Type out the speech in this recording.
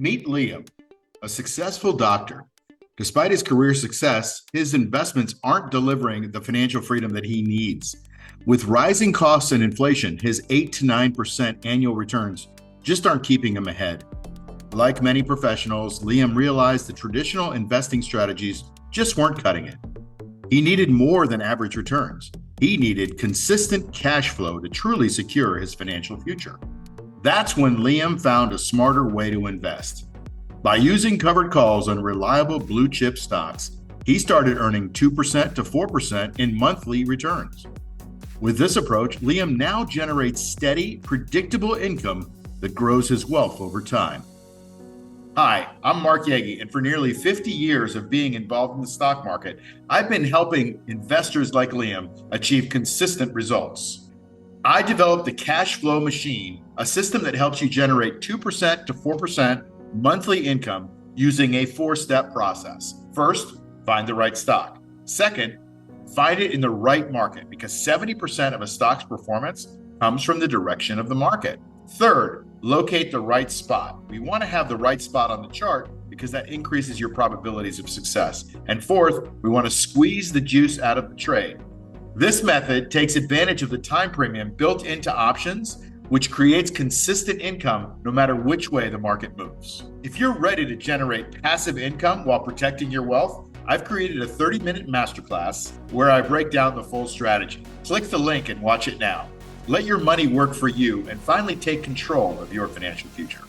Meet Liam, a successful doctor. Despite his career success, his investments aren't delivering the financial freedom that he needs. With rising costs and inflation, his 8 to 9% annual returns just aren't keeping him ahead. Like many professionals, Liam realized the traditional investing strategies just weren't cutting it. He needed more than average returns. He needed consistent cash flow to truly secure his financial future. That's when Liam found a smarter way to invest. By using covered calls on reliable blue chip stocks, he started earning 2% to 4% in monthly returns. With this approach, Liam now generates steady, predictable income that grows his wealth over time. Hi, I'm Mark Yegi, and for nearly 50 years of being involved in the stock market, I've been helping investors like Liam achieve consistent results. I developed the Cash Flow Machine, a system that helps you generate 2% to 4% monthly income using a 4-step process. First, find the right stock. Second, find it in the right market, because 70% of a stock's performance comes from the direction of the market. Third, locate the right spot. We want to have the right spot on the chart because that increases your probabilities of success. And fourth, we want to squeeze the juice out of the trade. This method takes advantage of the time premium built into options, which creates consistent income no matter which way the market moves. If you're ready to generate passive income while protecting your wealth, I've created a 30-minute masterclass where I break down the full strategy. Click the link and watch it now. Let your money work for you and finally take control of your financial future.